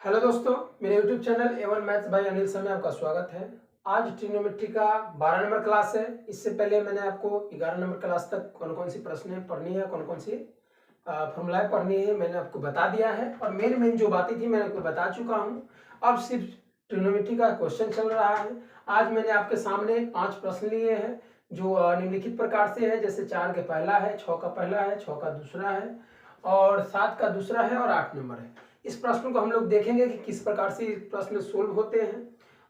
Hello दोस्तों, मेरे YouTube channel A1 maths by Anil sir में आपका स्वागत है। आज ट्रिग्नोमेट्री का 12 नंबर क्लास है। इससे पहले मैंने आपको 11 नंबर क्लास तक कौन कौन सी प्रश्न पढ़नी है, कौन कौन सी फॉर्मूलाएं पढ़नी है, मैंने आपको बता दिया है। और मेन जो बातें थी मैंने आपको बता चुका हूँ। अब सिर्फ ट्रिग्नोमेट्री का क्वेश्चन चल रहा है। आज मैंने आपके सामने 5 प्रश्न लिए हैं जो निम्नलिखित प्रकार से है, जैसे 4 का पहला है, 6 का पहला है, 6 का दूसरा है और 7 का दूसरा है और 8 नंबर है। इस प्रश्न को हम लोग देखेंगे कि किस प्रकार से प्रश्न सोल्व होते हैं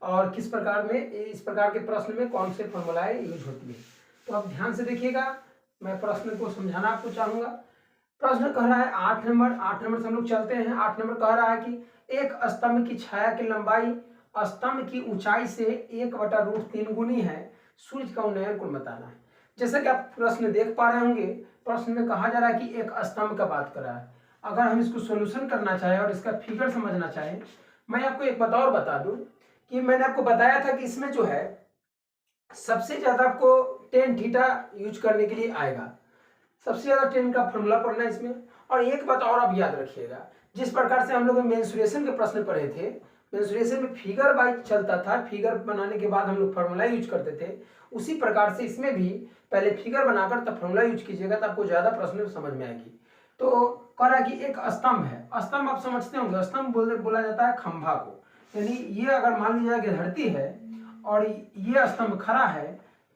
और किस प्रकार में इस प्रकार के प्रश्न में कौन से फॉर्मूलाएं यूज होती है। तो आप ध्यान से देखिएगा, मैं प्रश्न को समझाना आपको चाहूंगा। प्रश्न कह रहा है 8 नंबर से हम लोग चलते हैं। 8 नंबर कह रहा है कि एक स्तंभ की छाया की लंबाई स्तंभ की ऊंचाई से 1/√3 गुनी है। सूर्य का उन्नयन कोण बताना है। जैसा कि आप प्रश्न देख पा रहे होंगे, प्रश्न में कहा जा रहा है कि एक स्तंभ का बात कर रहा है। अगर हम इसको सॉल्यूशन करना चाहें और इसका फिगर समझना चाहें, मैं आपको एक बात और बता दूं कि मैंने आपको बताया था कि इसमें जो है सबसे ज्यादा आपको टेन थीटा यूज करने के लिए आएगा। सबसे ज्यादा टेन का फॉर्मूला पढ़ना है इसमें। और एक बात और आप याद रखिएगा, जिस प्रकार से हम लोग मेंसुरेशन के प्रश्न पढ़े थे, मेंसुरेशन में फिगर बाई चलता था, फिगर बनाने के बाद हम लोग फॉर्मूला यूज करते थे, उसी प्रकार से इसमें भी पहले फिगर बनाकर तब फॉर्मूला यूज कीजिएगा, तो आपको ज्यादा प्रश्न समझ में आएगी। तो कह रहा है कि एक स्तंभ है। स्तंभ आप समझते होंगे, स्तंभ बोला जाता है खंभा को। यानी ये अगर मान लीजिए कि धरती है और ये स्तंभ खड़ा है,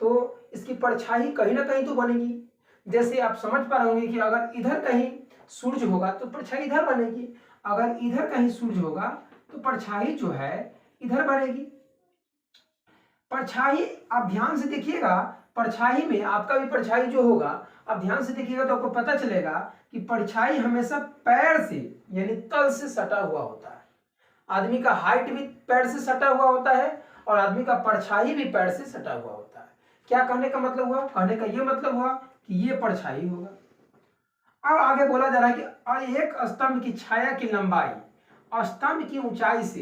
तो इसकी परछाई कहीं ना कहीं तो बनेगी। जैसे आप समझ पा रहे होंगे कि अगर इधर कहीं सूर्य होगा तो परछाई इधर बनेगी, अगर इधर कहीं सूर्य होगा तो परछाई जो है इधर बनेगी। परछाई आप ध्यान से देखिएगा, परछाई में आपका भी परछाई जो होगा, आप ध्यान से देखिएगा तो आपको पता चलेगा कि परछाई हमेशा पैर से यानी तल से सटा हुआ होता है। आदमी का हाइट भी पैर से सटा हुआ होता है और आदमी का परछाई भी पैर से सटा हुआ होता है। क्या कहने का मतलब हुआ? कहने का ये मतलब हुआ कि ये परछाई होगा। अब आगे बोला जा रहा है कि एक स्तंभ की छाया की लंबाई स्तंभ की ऊंचाई से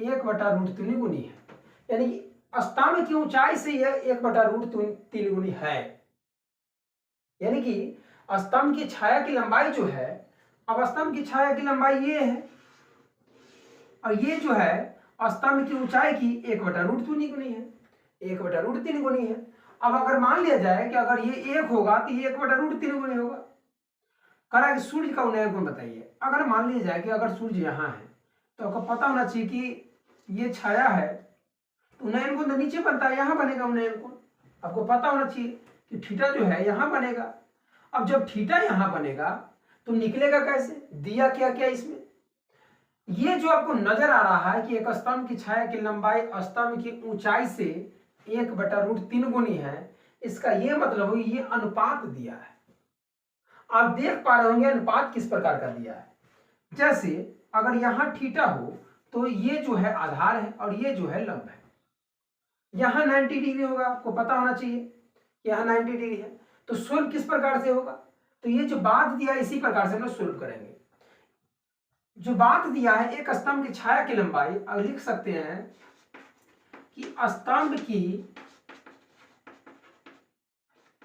1/√3 गुनी है। यानी कि स्तंभ की ऊंचाई से यह 1/√3 गुनी है। यानी कि स्तंभ की छाया की लंबाई जो है, अब स्तंभ की छाया की लंबाई ये है और ये जो है स्तंभ की ऊंचाई की 1/√3 गुनी है, 1/√3 गुनी है। अब अगर मान लिया जाए कि अगर ये 1 होगा तो ये 1/√3 गुनी होगा। कह रहा है कि सूर्य का उन्नयन कोण बताइए। अगर मान लिया जाए कि अगर सूर्य यहाँ है तो आपको पता होना चाहिए कि ये छाया है, उन्नयन कोण तो नीचे बनता है, यहाँ बनेगा उन्नयन कोण। आपको पता होना चाहिए कि थीटा जो है यहाँ बनेगा। अब जब थीटा यहाँ बनेगा तो निकलेगा कैसे? दिया क्या क्या इसमें, ये जो आपको नजर आ रहा है कि एक स्तंभ की छाया की लंबाई स्तंभ की ऊंचाई से 1/√3 गुनी है, इसका ये मतलब हो ये अनुपात दिया है। आप देख पा रहे होंगे अनुपात किस प्रकार का दिया है। जैसे अगर यहां थीटा हो तो ये जो है आधार है और ये जो है लंब है। यहां 90 डिग्री होगा, आपको पता होना चाहिए यहां 90 डिग्री है। तो सोल्व किस प्रकार से होगा? तो ये जो बात दिया है इसी प्रकार से हम लोग सोल्व करेंगे। जो बात दिया है एक स्तंभ की छाया की लंबाई, अब लिख सकते हैं कि स्तंभ की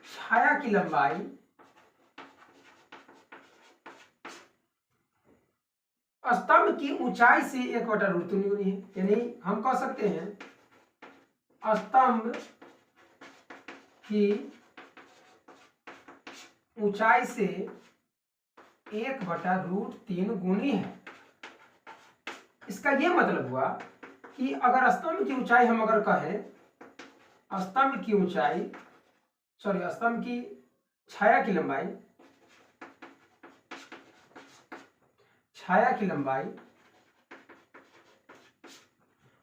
छाया की लंबाई स्तंभ की ऊंचाई से 1/√3 गुनी है। यानी हम कह सकते हैं स्तंभ की ऊंचाई से 1/√3 गुनी है। इसका यह मतलब हुआ कि अगर स्तंभ की ऊंचाई हम अगर कहें, स्तंभ की ऊंचाई स्तंभ की छाया की लंबाई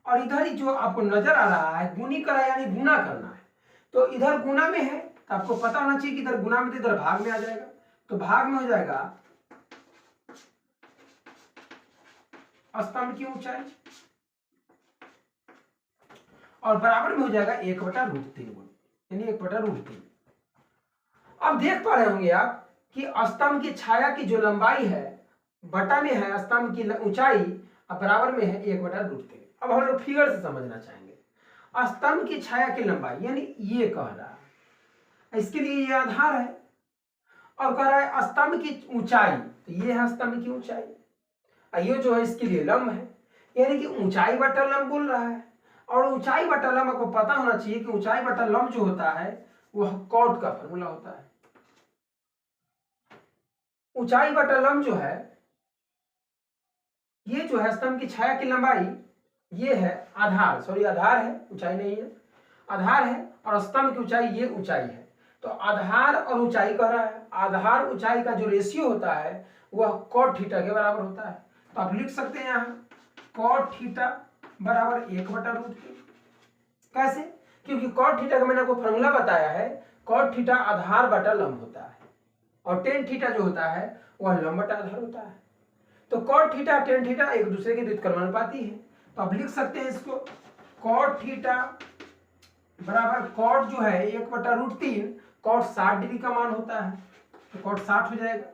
और इधर जो आपको नजर आ रहा है गुनी करा यानी गुना करना है, तो इधर गुना में है तो आपको पता होना चाहिए कि इधर गुना में तो इधर भाग में आ जाएगा, तो भाग में हो जाएगा स्तंभ की ऊंचाई और बराबर में हो जाएगा 1/√3 गुना, यानी 1/√3। अब देख पा रहे होंगे आप कि स्तंभ की छाया की जो लंबाई है बटा में है स्तंभ की ऊंचाई और बराबर में है 1/√3। अब हम लोग फिगर से समझना चाहेंगे। स्तंभ की छाया की लंबाई यानी ये कह रहा है, इसके लिए ये आधार है और कह रहा है स्तंभ की ऊंचाई, तो ये है स्तंभ की ऊंचाई, ये जो है इसके लिए लंब है। यानी कि ऊंचाई बटा लंब बोल रहा है। और ऊंचाई बटा लंब आपको पता होना चाहिए कि ऊंचाई बटा लंब जो होता है वह कॉट का फॉर्मूला होता है। ऊंचाई बटा लंब जो है, ये जो है स्तंभ की छाया की लंबाई, ये है आधार, सॉरी आधार है, ऊंचाई नहीं है, आधार है, और स्तंभ की ऊंचाई ये ऊंचाई है। तो आधार और ऊंचाई कह रहा है, आधार ऊंचाई का जो रेशियो होता है वह कॉट थीटा के बराबर होता है। तो आप लिख सकते हैं यहाँ कॉट थीटा बराबर 1/√3। कैसे? क्योंकि कॉट थीटा का मैंने आपको फॉर्मूला बताया है, कॉट थीटा आधार बटा लंब होता है, और टेन थीटा जो होता है वह लंब बटा आधार होता है। तो कॉट थीटा टेन थीटा एक दूसरे के व्युत्क्रमानुपाती है। तो आप लिख सकते हैं इसको कॉट थीटा बराबर कॉट जो है 1/√3, कॉट 60 डिग्री का मान होता है, तो कॉट 60 हो जाएगा।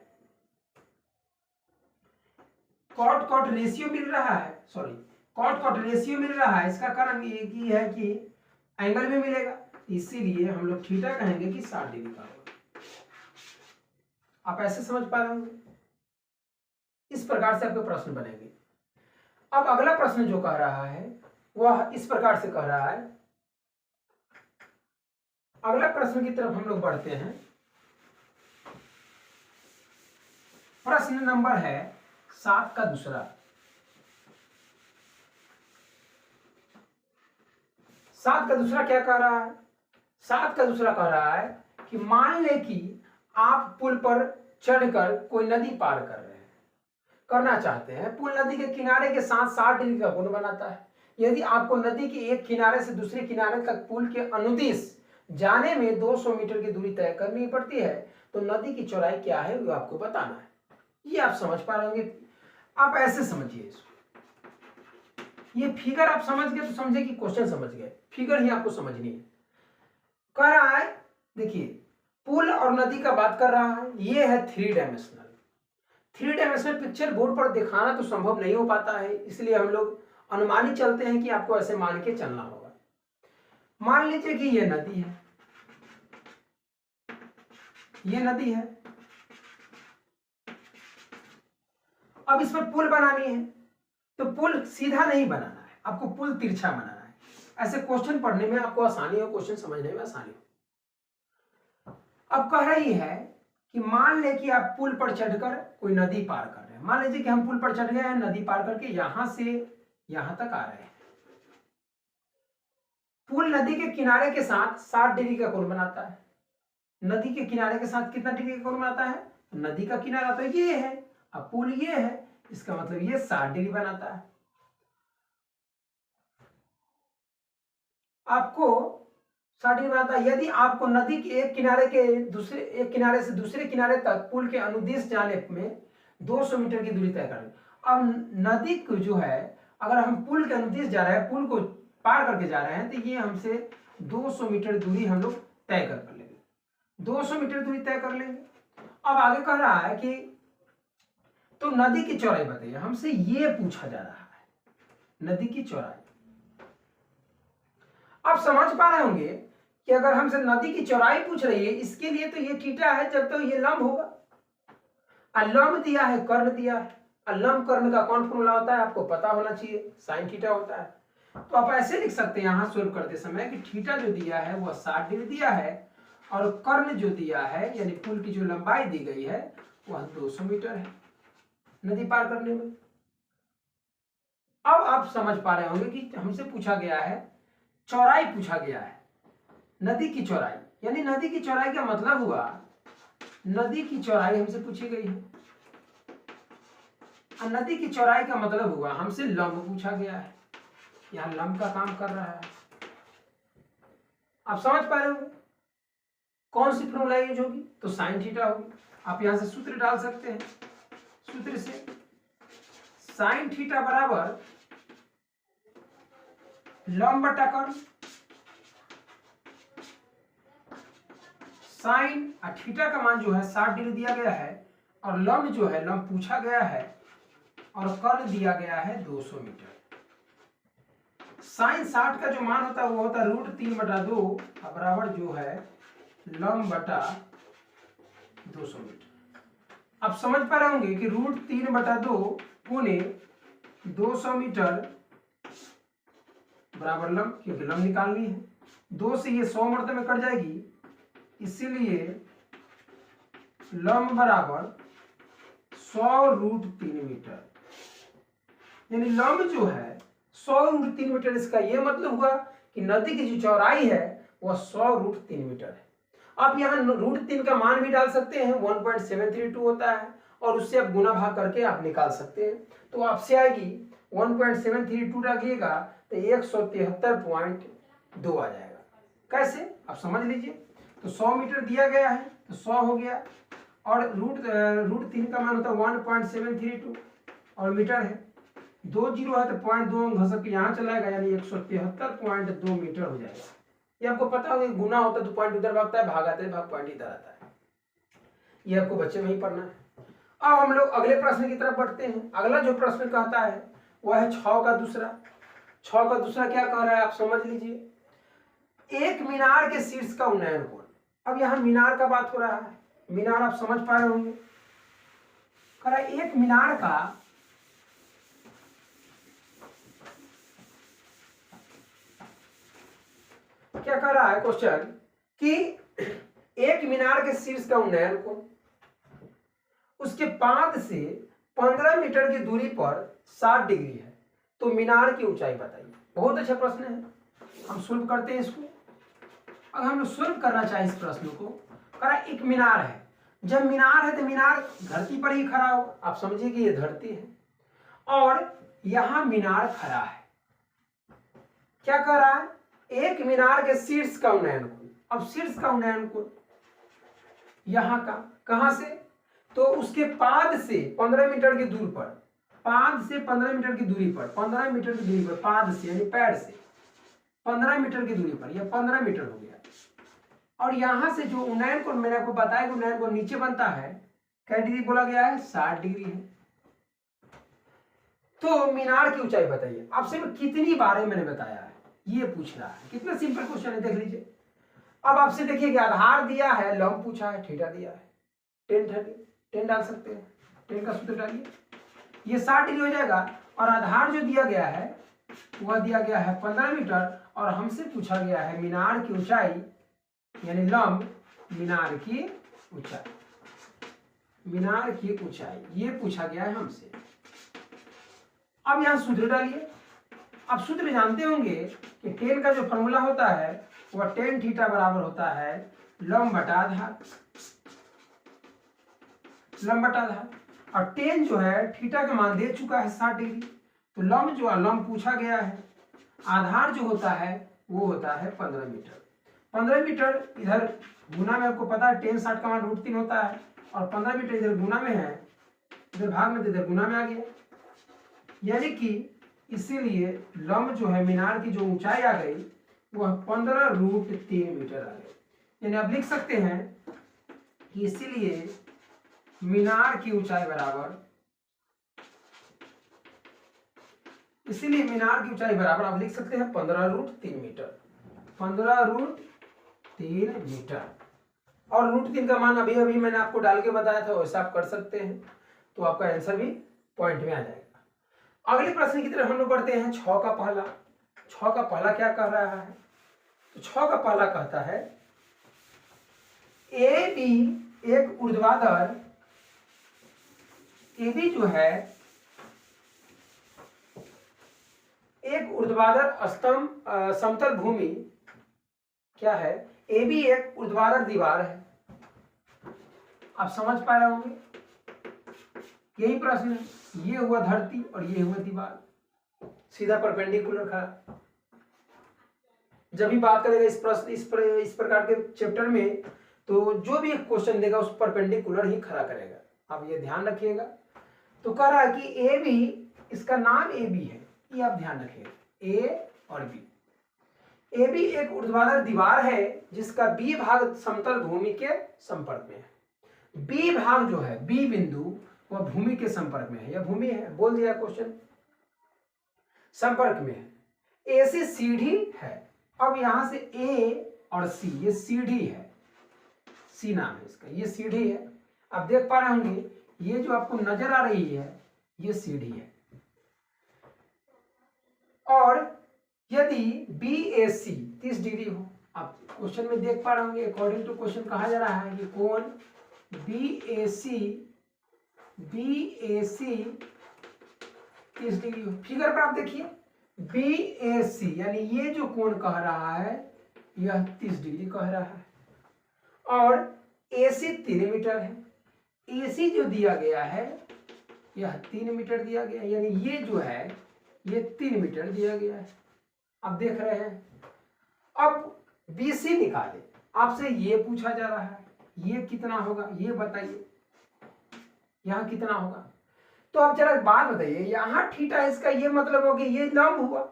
कॉट कॉट रेशियो मिल रहा है, सॉरी कॉट कॉट रेशियो मिल रहा है, इसका कारण ये है कि एंगल भी मिलेगा, इसीलिए हम लोग थीटा कहेंगे कि 60 डिग्री का होगा। आप ऐसे समझ पा रहे होंगे, इस प्रकार से आपके प्रश्न बनेंगे। अब अगला प्रश्न जो कह रहा है वह इस प्रकार से कह रहा है, अगला प्रश्न की तरफ हम लोग बढ़ते हैं। प्रश्न नंबर है 7 का दूसरा। 7 का दूसरा क्या कह रहा है? 7 का दूसरा कह रहा है कि मान ले कि आप पुल पर चढ़कर कोई नदी पार करना चाहते हैं। पुल नदी के किनारे के साथ 60 डिग्री का कोण बनाता है। यदि आपको नदी के एक किनारे से दूसरे किनारे तक पुल के अनुदिश जाने में 200 मीटर की दूरी तय करनी पड़ती है, तो नदी की चौड़ाई क्या है वो आपको बताना है। ये आप समझ पा रहे होंगे। आप ऐसे समझिए इसको, ये फिगर आप समझ गए तो समझे कि क्वेश्चन समझ गए, फिगर ही आपको समझनी है। कह रहा है, देखिए पुल और नदी का बात कर रहा है, ये है 3 डायमेंशनल। 3 डायमेंशनल पिक्चर बोर्ड पर दिखाना तो संभव नहीं हो पाता है, इसलिए हम लोग अनुमानित चलते हैं कि आपको ऐसे मान के चलना होगा। मान लीजिए कि ये नदी है, ये नदी है। अब इस पर पुल बनानी है, तो पुल सीधा नहीं बनाना है, आपको पुल तिरछा बनाना है। ऐसे क्वेश्चन पढ़ने में आपको आसानी हो, क्वेश्चन समझने में आसानी हो। अब कह रही है कि मान ले कि आप पुल पर चढ़कर कोई नदी पार कर रहे हैं। मान लीजिए कि हम पुल पर चढ़ गए हैं, नदी पार करके यहां से यहां तक आ रहे हैं। पुल नदी के किनारे के साथ 60 डिग्री का कोण बनाता है। नदी के किनारे के साथ कितना डिग्री का कोण बनाता है? तो नदी का किनारा तो ये है, अब पुल ये है, इसका मतलब ये 60 डिग्री बनाता है। आपको 60 डिग्री बनाता है। यदि आपको नदी के एक किनारे से दूसरे किनारे तक पुल के अनुदिश जाने में 200 मीटर की दूरी तय करनी। अब नदी को जो है, अगर हम पुल के अनुदिश जा रहे हैं, पुल को पार करके जा रहे हैं, तो ये हमसे 200 मीटर दूरी हम लोग तय कर लेंगे, 200 मीटर दूरी तय कर लेंगे। अब आगे कह रहा है कि तो नदी की चौड़ाई बताइए, हमसे ये पूछा जा रहा है, नदी की चौड़ाई। आप समझ पा रहे होंगे कि अगर हमसे नदी की चौड़ाई पूछ रही है, इसके लिए तो ये थीटा है, जब तो ये लंब होगा। लंब दिया है, कर्ण दिया है। लंब कर्ण का कौन फॉर्मूला होता है आपको पता होना चाहिए, साइन थीटा होता है। तो आप ऐसे लिख सकते हैं यहां सोल्व करते समय कि थीटा जो दिया है वह 60 डिग्री दिया है, और कर्ण जो दिया है यानी पुल की जो लंबाई दी गई है वह 200 मीटर है नदी पार करने में। अब आप समझ पा रहे होंगे कि हमसे पूछा गया है, चौड़ाई पूछा गया है, नदी की चौड़ाई। यानी नदी की चौड़ाई का मतलब हुआ, नदी की चौड़ाई हमसे पूछी गई है, और नदी की चौड़ाई का मतलब हुआ हमसे लंब पूछा गया है। यहां लंब का काम कर रहा है। आप समझ पा रहे होंगे कौन सी फॉर्मूला यूज होगी? तो साइन थीटा होगी। आप यहां से सूत्र डाल सकते हैं, सूत्र से साइन थीटा बराबर लंब बटा कर्ण। साइन और थीटा का मान जो है 60 डिग्री दिया गया है, और लंब जो है, लंब पूछा गया है, और कर्ण दिया गया है 200 मीटर। साइन 60 का जो मान होता है वो होता है √3/2 बराबर जो है लंब बटा 200 मीटर। आप समझ पा रहे होंगे कि √3/2 गुने 200 मीटर बराबर लंब, क्योंकि लंब निकालनी है। 2 से ये 100 मरतबे में कट जाएगी, इसीलिए लंब बराबर 100√3 मीटर, यानी लंब जो है 100√3 मीटर। इसका ये मतलब हुआ कि नदी की जो चौड़ाई है वह 100√3 मीटर है। आप यहाँ √3 का मान भी डाल सकते हैं, 1.732 होता है, और उससे आप गुना भाग करके आप निकाल सकते हैं। तो आपसे आएगी 1.732 डालिएगा तो 173.2 आ जाएगा। कैसे, आप समझ लीजिए। तो 100 मीटर दिया गया है तो 100 हो गया, और √3 का मान होता है 1.732 और मीटर है, 2 जीरो है तो 0.2 घसक के यहाँ चला जाएगा, यानी 173.2 मीटर हो जाएगा। ये आपको पता होगा, गुना होता है तो पॉइंट उधर भागता है, भाग आता है भाग पॉइंट इधर आता है। ये आपको बच्चे में ही पढ़ना है। अब हम लोग अगले प्रश्न की तरफ बढ़ते हैं। अगला जो प्रश्न कहता है वह है 6 का दूसरा। 6 का दूसरा क्या कह रहा है, आप समझ लीजिए। एक मीनार के शीर्ष का उन्नयन कोण। अब यहाँ मीनार का बात हो रहा है, मीनार आप समझ पा रहे होंगे। कह रहा है एक मीनार का क्या कर रहा है क्वेश्चन कि एक मीनार के शीर्ष का उन्नयन कोण उसके पाद से 15 मीटर की दूरी पर 60 डिग्री है, तो मीनार की ऊंचाई बताइए। बहुत अच्छा प्रश्न है, हम सोल्व करते हैं इसको। अगर हम लोग सोल्व करना चाहें इस प्रश्न को, करा एक मीनार है। जब मीनार है तो मीनार धरती पर ही खड़ा हो, आप समझिए कि ये धरती है और यहां मीनार खड़ा है। क्या कह रहा है, एक मीनार के शीर्ष का उन्नयन कोण। अब शीर्ष का उन्नयन कोण यहां का, कहां से, तो उसके पाद से 15 मीटर की दूर पर, पाद से 15 मीटर की दूरी पर, 15 मीटर की दूरी पर, पाद से यानी पैर से 15 मीटर की दूरी पर, यह 15 मीटर हो गया। और यहां से जो उन्नयन कोण मैंने आपको बताया कि उन्नयन कोण नीचे बनता है, क्या डिग्री बोला गया है, 60 डिग्री है। तो मीनार की ऊंचाई बताइए। आपसे कितनी बार मैंने बताया है, ये पूछ रहा है। कितना सिंपल क्वेश्चन है, देख लीजिए। अब आपसे देखिए कि आधार दिया है, लंब पूछा है, थीटा दिया है, 10 डाल सकते हैं, 10 का सूत्र डालिए, ये 60 डिग्री हो जाएगा। और आधार जो दिया गया है वह दिया गया है 15 मीटर, और हमसे पूछा गया है मीनार की ऊंचाई, यानी लंब मीनार की ऊंचाई, मीनार की ऊंचाई ये पूछा गया है हमसे। अब यहां सूत्र डालिए। आप सूत्र जानते होंगे कि 10 का जो फॉर्मूला होता है वह tan थीटा बराबर होता है लंब बटा आधार, लंब बटा आधार। और tan जो है थीटा का मान दे चुका है 60 डिग्री, तो लंब जो है, लंब पूछा गया है, आधार जो होता है वो होता है 15 मीटर। 15 मीटर इधर गुना में आपको पता है tan 60 का मान √3 होता है, और 15 मीटर इधर गुना में है, इधर भाग में, इधर गुना में आ गया, यानी कि इसीलिए लंब जो है मीनार की जो ऊंचाई आ गई वह 15√3 मीटर आ गई। यानी आप लिख सकते हैं कि इसीलिए मीनार की ऊंचाई बराबर, इसीलिए मीनार की ऊंचाई बराबर आप लिख सकते हैं 15√3 मीटर, 15√3 मीटर। और √3 का मान अभी अभी मैंने आपको डाल के बताया था, वैसा आप कर सकते हैं, तो आपका आंसर भी पॉइंट में आ जाएगा। अगले प्रश्न की तरफ हम लोग बढ़ते हैं। 6 का पहला। 6 का पहला क्या कह रहा है, तो 6 का पहला कहता है ए बी एक ऊर्ध्वाधर, ए बी जो है एक ऊर्ध्वाधर स्तंभ समतल भूमि, क्या है, ए बी एक ऊर्ध्वाधर दीवार है। आप समझ पा रहे होंगे, यही प्रश्न है। ये हुआ धरती और ये हुआ दीवार, सीधा परपेंडिकुलर खड़ा। जब भी बात करेगा इस प्रश्न इस प्रकार के चैप्टर में, तो जो भी एक क्वेश्चन देगा उस परपेंडिकुलर ही खड़ा करेगा, आप ये ध्यान रखिएगा। तो कह रहा है कि ए बी, इसका नाम ए बी है, ये आप ध्यान रखिएगा, ए और बी। ए बी एक ऊर्ध्वाधर दीवार है जिसका बी भाग समतल भूमि के संपर्क में है। बी भाग जो है, बी बिंदु, वह भूमि के संपर्क में है, यह भूमि है, बोल दिया क्वेश्चन, संपर्क में है। ए से सीढ़ी है। अब यहां से ए और सी, ये सीढ़ी है, सी नाम है इसका, ये सीढ़ी है। आप देख पा रहे होंगे, ये जो आपको नजर आ रही है ये सीढ़ी है। और यदि बी ए सी 30 डिग्री हो, आप क्वेश्चन में देख पा रहे होंगे अकॉर्डिंग टू क्वेश्चन कहा जा रहा है कि कोण बी ए सी 30 डिग्री हो। फिगर पर आप देखिए बी ए सी यानी ये जो कोण कह रहा है यह 30 डिग्री कह रहा है और ए सी 3 मीटर है। ए सी जो दिया गया है यह 3 मीटर दिया गया है, यानी ये जो है ये 3 मीटर दिया गया है। आप देख रहे हैं। अब BC निकाले, आपसे ये पूछा जा रहा है ये कितना होगा ये बताइए, यहाँ कितना होगा। तो आप जरा बात बताइए, यहाँ थीटा इसका ये मतलब हो कि ये लंब हुआ,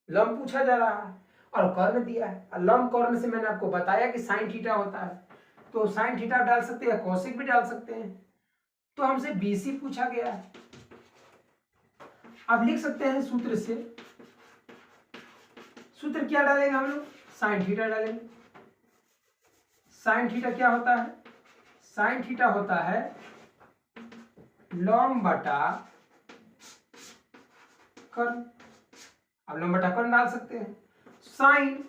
लंब पूछा जा रहा है और कर्ण दिया है। लंब कर्ण से मैंने आपको बताया कि साइन थीटा होता है, तो साइन थीटा डाल सकते हैं, कोसिक भी डाल सकते हैं। तो हमसे BC पूछा गया है। अब लिख सकते हैं सूत्र से, सूत्र क्या डालेंगे हम लोग, साइन थीटा डालेंगे। साइन थीटा क्या होता है, साइन थीटा होता है लंब बटा कर्ण। अब लंब बटा कर्ण डाल सकते हैं। साइन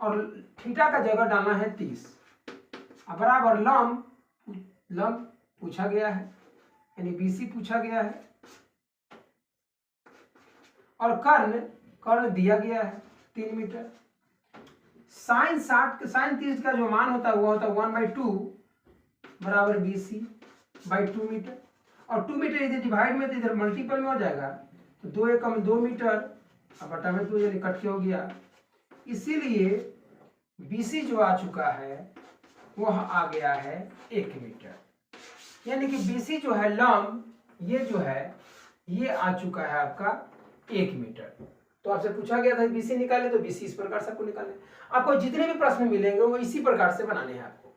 और थीटा का जगह डालना है 30 बराबर लंब, लंब पूछा गया है यानी BC पूछा गया है और कर्ण, कर्ण दिया गया है 3 मीटर। साइन 30 का जो मान होता है वो होता है 1/2 बराबर BC बाई 2 मीटर। और 2 मीटर इधर डिवाइड में तो इधर मल्टीपल में हो जाएगा, तो 2 एकम 2 मीटर अब बटा में 2 यानी कट के हो गया। इसीलिए BC जो आ चुका है वह आ गया है 1 मीटर, यानी कि BC जो है लंब, ये जो है ये आ चुका है आपका 1 मीटर। तो आपसे पूछा गया था BC निकाले, तो BC इस प्रकार से आपको निकाले। आपको जितने भी प्रश्न मिलेंगे वो इसी प्रकार से बनाने हैं। आपको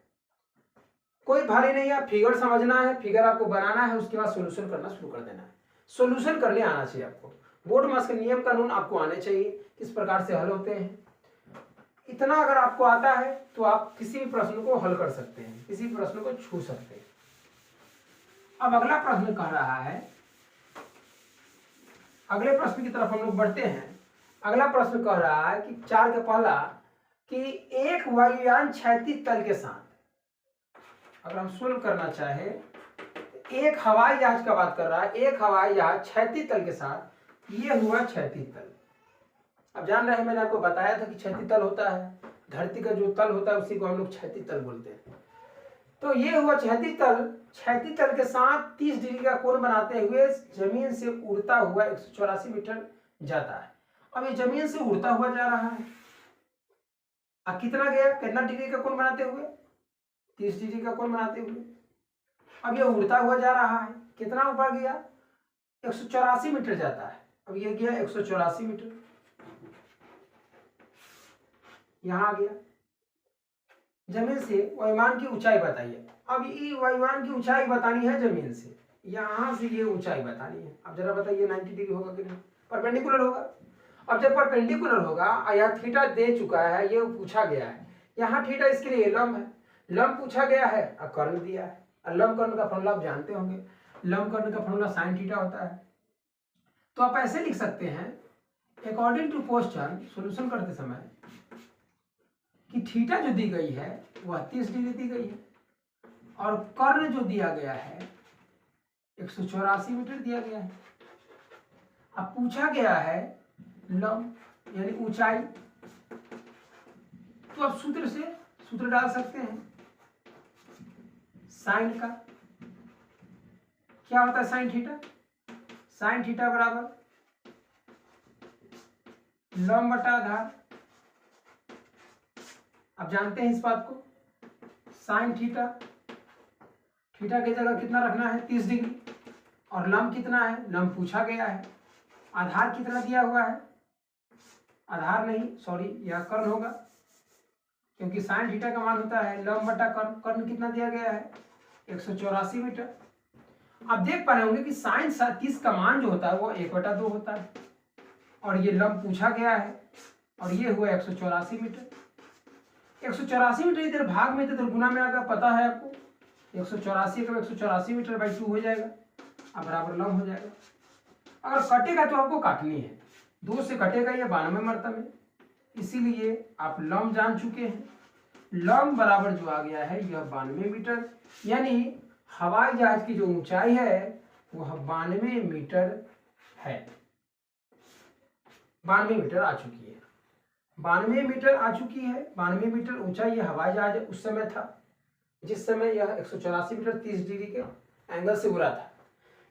कोई भारी नहीं है, फिगर समझना है, फिगर आपको बनाना है, उसके बाद सोल्यूशन करना शुरू कर देना है। सोल्यूशन करने आना चाहिए आपको, बोर्ड मास के नियम कानून आपको आने चाहिए, किस प्रकार से हल होते हैं। इतना अगर आपको आता है तो आप किसी भी प्रश्न को हल कर सकते हैं, किसी भी प्रश्न को छू सकते हैं। अब अगला प्रश्न कह रहा है, अगले प्रश्न की तरफ हम लोग बढ़ते हैं। अगला प्रश्न कह रहा है कि 4 का पहला कि एक वायुयान क्षैतिज तल के साथ, अगर हम सोल्व करना चाहे, एक हवाई जहाज का बात कर रहा है, एक हवाई जहाज क्षैतिज तल के साथ, ये हुआ क्षैतिज तल। अब जान रहे हैं, मैंने आपको बताया था कि क्षैतिज तल होता है, धरती का जो तल होता है उसी को हम लोग क्षैतिज तल बोलते हैं। तो ये हुआ क्षैतिज तल, क्षैतिज तल के साथ 30 डिग्री का कोण बनाते हुए जमीन से उड़ता हुआ 184 मीटर जाता है। अब ये जमीन से उड़ता हुआ जा रहा है, अब कितना गया, कितना डिग्री का कोण बनाते हुए, 30 डिग्री का कोण बनाते हुए। अब ये उड़ता हुआ जा रहा है, कितना ऊपर गया, 184 मीटर जाता है। अब ये गया 184 मीटर, यहां आ गया। जमीन से वायुयान की ऊंचाई बताइए। अब ये वायुयान की ऊंचाई बतानी है जमीन से, यहां से ये ऊंचाई बतानी है। अब जरा बताइए 90 डिग्री होगा कि नहीं, परपेंडिकुलर होगा। अब जब परपेंडिकुलर होगा, यह थीटा दे चुका है, ये पूछा गया है, यहाँ थीटा इसके लिए लंब है, लंब पूछा गया है और कर्ण दिया है। और लंब कर्ण का फॉर्मूला आप जानते होंगे, लंब कर्ण का फॉर्मूला साइन थीटा होता है। तो आप ऐसे लिख सकते हैं अकॉर्डिंग टू क्वेश्चन, सॉल्यूशन करते समय, कि थीटा जो दी गई है वह 30 डिग्री दी गई है और कर्ण जो दिया गया है 184 मीटर दिया गया है। अब पूछा गया है लंब यानी ऊंचाई, तो अब सूत्र से सूत्र डाल सकते हैं। साइन का क्या होता है, साइन थीटा, साइन थीटा बराबर लंब बटा आधार। अब जानते हैं इस बात को, साइन थीटा, थीटा की जगह कितना रखना है 30 डिग्री, और लंब कितना है, लंब पूछा गया है। आधार कितना दिया हुआ है, आधार नहीं सॉरी यह कर्ण होगा, क्योंकि साइन थीटा का मान होता है लंब बटा कर्ण। कर्ण कितना दिया गया है 184 मीटर। आप देख पा रहे होंगे कि साइन 30 का मान जो होता है वो 1/2 होता है, और ये लंब पूछा गया है और ये हुआ 184 मीटर। 184 मीटर इधर भाग में इधर गुना में आकर पता है आपको, 184 का 184 मीटर बाई 2 हो जाएगा, अब बराबर लंब हो जाएगा। अगर कटेगा तो आपको काटनी है, 2 से कटेगा ये 92 मरतबे, इसीलिए आप लॉन्ग जान चुके हैं। लॉन्ग बराबर जो आ गया है यह 92 मीटर, यानी हवाई जहाज की जो ऊंचाई है वह 92 मीटर है। 92 मीटर आ चुकी है, 92 मीटर आ चुकी है। 92 मीटर ऊंचाई ये हवाई जहाज उस समय था, जिस समय यह 184 मीटर 30 डिग्री के एंगल से उड़ा था।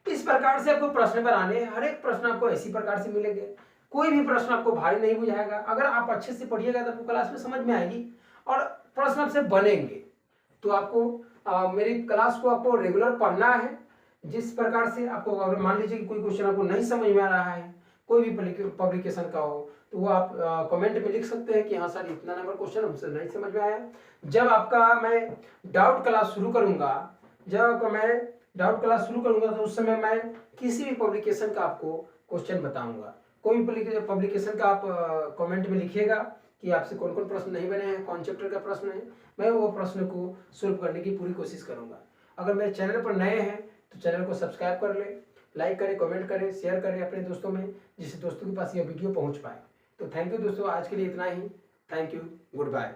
इस प्रकार से आपको प्रश्न बनाने हैं, हर एक प्रश्न आपको इसी प्रकार से मिलेंगे। कोई भी प्रश्न आपको भारी नहीं बुझाएगा। अगर आप अच्छे से पढ़िएगा तो आपको क्लास में समझ में आएगी और प्रश्न आपसे बनेंगे। तो आपको मेरी क्लास को आपको रेगुलर पढ़ना है। जिस प्रकार से आपको, अगर मान लीजिए कि कोई क्वेश्चन आपको नहीं समझ में आ रहा है, कोई भी पब्लिकेशन का हो, तो वो आप कमेंट में लिख सकते हैं कि हाँ सर इतना नंबर क्वेश्चन हमसे नहीं समझ में आया। जब आपका मैं डाउट क्लास शुरू करूंगा, तो उस समय मैं किसी भी पब्लिकेशन का आपको क्वेश्चन बताऊंगा। कोई भी पब्लिकेशन का आप कमेंट में लिखिएगा कि आपसे कौन कौन प्रश्न नहीं बने हैं, कौन चैप्टर का प्रश्न है, मैं वो प्रश्न को सोल्व करने की पूरी कोशिश करूंगा। अगर मेरे चैनल पर नए हैं तो चैनल को सब्सक्राइब कर ले, लाइक करें, कमेंट करें, शेयर करें अपने दोस्तों में, जिससे दोस्तों के पास यह वीडियो पहुंच पाए। तो थैंक यू दोस्तों, आज के लिए इतना ही। Thank you, good bye.